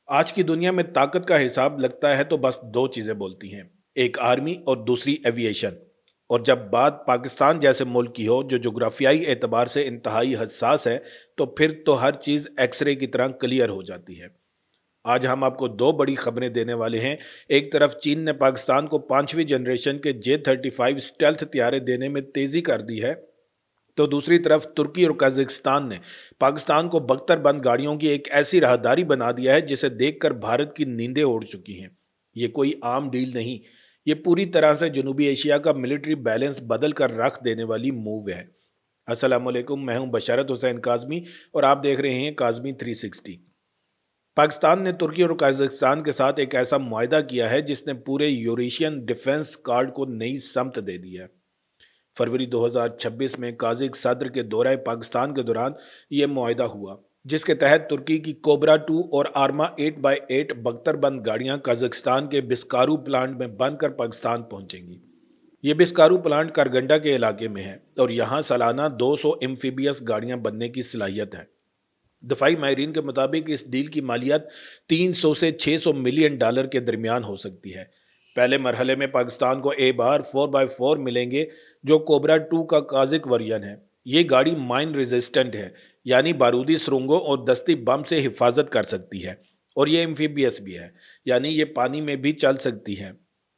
आज की दुनिया में ताकत का हिसाब लगता है तो बस दो चीजें बोलती हैं, एक आर्मी और दूसरी एविएशन। और जब बात पाकिस्तान जैसे मुल्क की हो जो जोग्राफियाई एतबार से इंतहाई हसास है, तो फिर तो हर चीज एक्सरे की तरह क्लियर हो जाती है। आज हम आपको दो बड़ी खबरें देने वाले हैं। एक तरफ चीन ने पाकिस्तान को पांचवी जनरेशन के J-35 स्टेल्थ त्यारे देने में तेजी कर दी है, तो दूसरी तरफ तुर्की और कजाकिस्तान ने पाकिस्तान को बख्तरबंद गाड़ियों की एक ऐसी राहदारी बना दिया है जिसे देखकर भारत की नींदें उड़ चुकी हैं। ये कोई आम डील नहीं, ये पूरी तरह से जनूबी एशिया का मिलिट्री बैलेंस बदल कर रख देने वाली मूव है। अस्सलाम वालेकुम, मैं हूं बशारत हुसैन काजमी और आप देख रहे हैं काजमी 360। पाकिस्तान ने तुर्की और कजाकिस्तान के साथ एक ऐसा मुआहदा किया है जिसने पूरे यूरेशियन डिफेंस कार्ड को नई समत दे दी है। फरवरी 2026 में काजिक सदर के दौरे पाकिस्तान के दौरान यह मुआहदा हुआ, जिसके तहत तुर्की की कोबरा 2 और आर्मा 8x8 बख्तरबंद गाड़ियां कजाकिस्तान के बिस्कारू प्लांट में बनकर पाकिस्तान पहुंचेंगी। ये बिस्कारू प्लांट करगंडा के इलाके में है और यहाँ सालाना 200 एम्फीबियस गाड़ियां बनने की सलाहियत है। दफाई माहरीन के मुताबिक इस डील की मालियत 300 से 600 मिलियन डॉलर के दरमियान हो सकती है। पहले मरहले में पाकिस्तान को ए बार 4x4 मिलेंगे, जो कोबरा 2 का काजिक वर्जन है। ये गाड़ी माइन रेजिस्टेंट है, यानी बारूदी सुरंगों और दस्ती बम से हिफाजत कर सकती है। और ये एम्फीबियस भी है, यानी ये पानी में भी चल सकती है।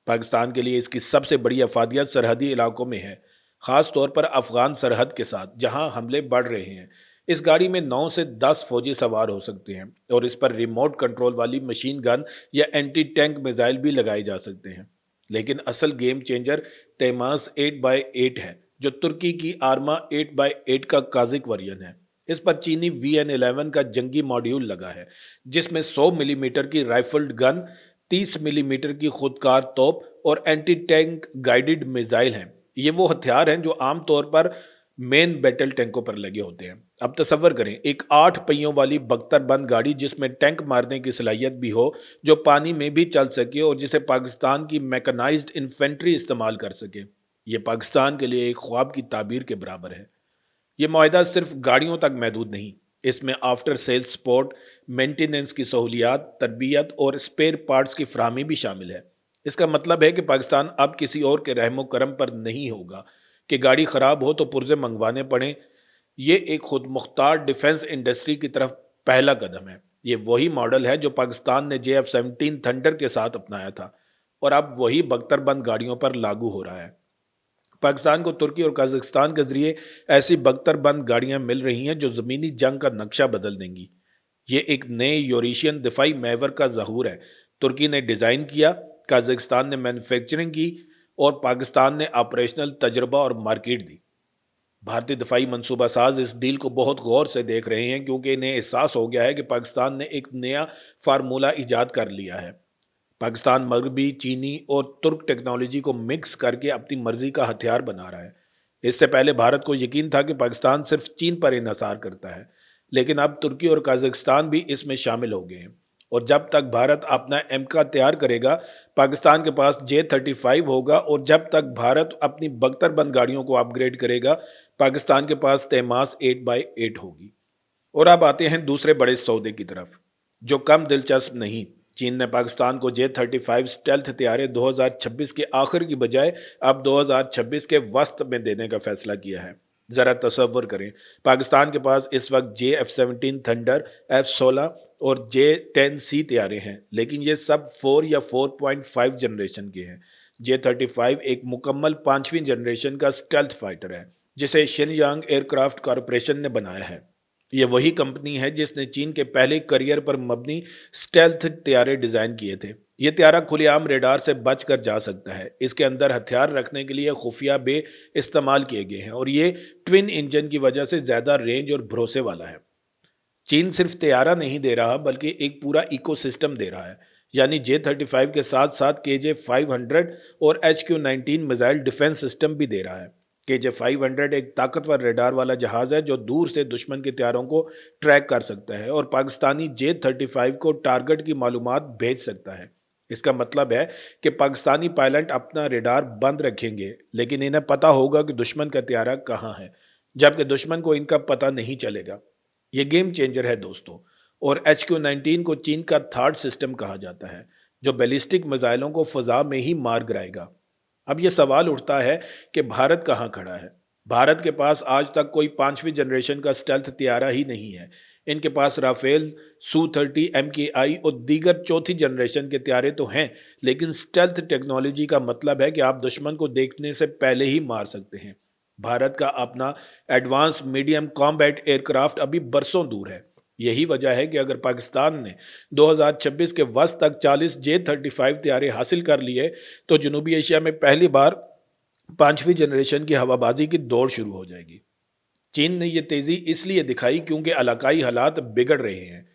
पाकिस्तान के लिए इसकी सबसे बड़ी अफादियत सरहदी इलाकों में है, ख़ास तौर पर अफगान सरहद के साथ जहां हमले बढ़ रहे हैं। इस गाड़ी में 9 से 10 फौजी सवार हो सकते हैं और इस पर रिमोट कंट्रोल वाली मशीन गन या एंटी टैंक मिसाइल भी लगाए जा सकते हैं। लेकिन असल गेम चेंजर तेमास 8x8 है, जो तुर्की की आर्मा 8x8 का काजिक वर्जन है। इस पर चीनी VN11 का जंगी मॉड्यूल लगा है, जिसमें 100 मिलीमीटर की राइफल्ड गन, 30 मिलीमीटर की खुदकार तोप और एंटी टैंक गाइडेड मिसाइल हैं। ये वो हथियार हैं जो आमतौर पर मेन बैटल टैंकों पर लगे होते हैं। अब तसव्वुर करें, एक 8 पहियों वाली बख्तरबंद गाड़ी जिसमें टैंक मारने की सलाहियत भी हो, जो पानी में भी चल सके और जिसे पाकिस्तान की मैकेनाइज्ड इन्फेंट्री इस्तेमाल कर सके। ये पाकिस्तान के लिए एक ख्वाब की ताबीर के बराबर है। ये मुआहदा सिर्फ गाड़ियों तक महदूद नहीं, इसमें आफ्टर सेल्स सपोर्ट, मेंटेनेंस की सहूलियात, तरबियत और स्पेयर पार्ट्स की फराहमी भी शामिल है। इसका मतलब है कि पाकिस्तान अब किसी और के रहमो करम पर नहीं होगा कि गाड़ी ख़राब हो तो पुर्जे मंगवाने पड़ें। ये एक खुद मुख्तार डिफेंस इंडस्ट्री की तरफ पहला कदम है। ये वही मॉडल है जो पाकिस्तान ने JF-17 थंडर के साथ अपनाया था और अब वही बख्तरबंद गाड़ियों पर लागू हो रहा है। पाकिस्तान को तुर्की और कजाकिस्तान के जरिए ऐसी बख्तरबंद गाड़ियां मिल रही हैं जो ज़मीनी जंग का नक्शा बदल देंगी। ये एक नए यूरेशियन दिफाई महवर का ज़हूर है। तुर्की ने डिज़ाइन किया, कजाकिस्तान ने मैन्युफैक्चरिंग की और पाकिस्तान ने ऑपरेशनल तजर्बा और मार्केट दी। भारतीय दफाई मनसूबा साज इस डील को बहुत गौर से देख रहे हैं, क्योंकि इन्हें एहसास हो गया है कि पाकिस्तान ने एक नया फार्मूला ईजाद कर लिया है। पाकिस्तान मगरबी, चीनी और तुर्क टेक्नोलॉजी को मिक्स करके अपनी मर्जी का हथियार बना रहा है। इससे पहले भारत को यकीन था कि पाकिस्तान सिर्फ चीन पर इन्हसार करता है, लेकिन अब तुर्की और कजाकिस्तान भी इसमें शामिल हो गए हैं। और जब तक भारत अपना एमका तैयार करेगा, पाकिस्तान के पास J-35 होगा, और जब तक भारत अपनी बख्तरबंद गाड़ियों को अपग्रेड करेगा, पाकिस्तान के पास तेमास 8x8 होगी। और अब आते हैं दूसरे बड़े सौदे की तरफ, जो कम दिलचस्प नहीं। चीन ने पाकिस्तान को J-35 स्टेल्थ हथियारे 2026 के आखिर की बजाय अब 2026 के वस्त में देने का फैसला किया है। ज़रा तसव्वुर करें, पाकिस्तान के पास इस वक्त JF-17 थंडर, F-16 और J-10C तैयारे हैं, लेकिन ये सब 4 या 4.5 जनरेशन के हैं। J-35 एक मुकम्मल 5वीं जनरेशन का स्टेल्थ फाइटर है, जिसे शिनयांग एयरक्राफ्ट कॉरपोरेशन ने बनाया है। ये वही कंपनी है जिसने चीन के पहले करियर पर मबनी स्टेल्थ तैयारे डिज़ाइन किए थे। ये तैयारा खुलेआम रेडार से बच कर जा सकता है। इसके अंदर हथियार रखने के लिए खुफिया बे इस्तेमाल किए गए हैं और ये ट्विन इंजन की वजह से ज़्यादा रेंज और भरोसे वाला है। चीन सिर्फ तैयारा नहीं दे रहा, बल्कि एक पूरा इकोसिस्टम दे रहा है। यानी J-35 के साथ साथ KJ-500 और HQ-19 मिसाइल डिफेंस सिस्टम भी दे रहा है। KJ-500 एक ताकतवर रेडार वाला जहाज है जो दूर से दुश्मन के तैयारों को ट्रैक कर सकता है और पाकिस्तानी J-35 को टारगेट की मालूमात भेज सकता है। इसका मतलब है कि पाकिस्तानी पायलट अपना रेडार बंद रखेंगे, लेकिन इन्हें पता होगा कि दुश्मन का तैयारा कहाँ है, जबकि दुश्मन को इनका पता नहीं चलेगा। ये गेम चेंजर है दोस्तों। اور HQ-19 को चीन का थर्ड सिस्टम कहा जाता है जो बैलिस्टिक मिसाइलों को फजा में ही मार गिराएगा। अब ये सवाल उठता है कि भारत कहाँ खड़ा है। भारत के पास आज तक कोई 5वीं जनरेशन का स्टेल्थ तैयारा ही नहीं है। इनके पास राफेल, Su-30 MKI और दीगर चौथी जनरेशन के तैयारे तो हैं, लेकिन स्टेल्थ टेक्नोलॉजी का मतलब है कि आप दुश्मन को देखने से पहले ही मार सकते हैं। भारत का अपना एडवांस मीडियम कॉम्बैट एयरक्राफ्ट अभी बरसों दूर है। यही वजह है कि अगर पाकिस्तान ने 2026 के वस्त तक 40 J-35 तैयारे हासिल कर लिए तो जनूबी एशिया में पहली बार 5वीं जनरेशन की हवाबाजी की दौड़ शुरू हो जाएगी। चीन ने यह तेजी इसलिए दिखाई क्योंकि इलाकाई हालात बिगड़ रहे हैं।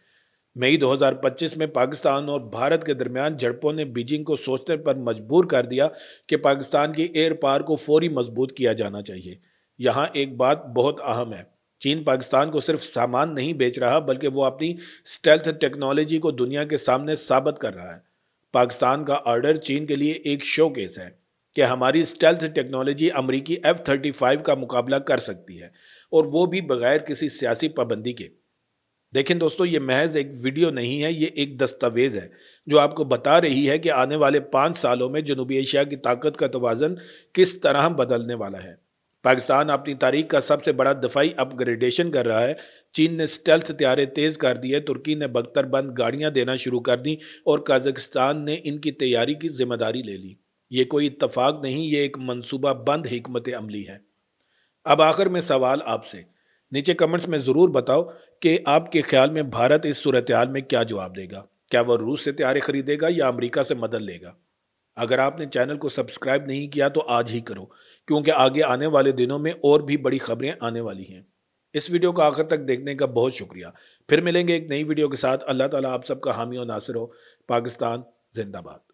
मई 2025 में पाकिस्तान और भारत के दरमियान झड़पों ने बीजिंग को सोचने पर मजबूर कर दिया कि पाकिस्तान की एयर पावर को फौरी मजबूत किया जाना चाहिए। यहाँ एक बात बहुत अहम है, चीन पाकिस्तान को सिर्फ सामान नहीं बेच रहा बल्कि वो अपनी स्टेल्थ टेक्नोलॉजी को दुनिया के सामने साबित कर रहा है। पाकिस्तान का ऑर्डर चीन के लिए एक शोकेस है कि हमारी स्टेल्थ टेक्नोलॉजी अमरीकी F-35 का मुकाबला कर सकती है, और वो भी बगैर किसी सियासी पाबंदी के। देखें दोस्तों, ये महज एक वीडियो नहीं है, ये एक दस्तावेज है जो आपको बता रही है कि आने वाले 5 सालों में जनूबी एशिया की ताकत का तवाज़न किस तरह बदलने वाला है। पाकिस्तान अपनी तारीख का सबसे बड़ा दफाई अपग्रेडेशन कर रहा है। चीन ने स्टेल्थ तैयारे तेज़ कर दिए, तुर्की ने बख्तरबंद गाड़ियाँ देना शुरू कर दी और कजाकिस्तान ने इनकी तैयारी की जिम्मेदारी ले ली। ये कोई इत्तफाक नहीं, ये एक मनसूबा बंद हिकमत अमली है। अब आखिर में सवाल आपसे, नीचे कमेंट्स में ज़रूर बताओ कि आपके ख्याल में भारत इस सूरत हाल में क्या जवाब देगा। क्या वह रूस से तैयारे खरीदेगा या अमेरिका से मदद लेगा? अगर आपने चैनल को सब्सक्राइब नहीं किया तो आज ही करो, क्योंकि आगे आने वाले दिनों में और भी बड़ी खबरें आने वाली हैं। इस वीडियो को आखिर तक देखने का बहुत शुक्रिया। फिर मिलेंगे एक नई वीडियो के साथ। अल्लाह ताला आप सबका हामी और नासिर हो। पाकिस्तान जिंदाबाद।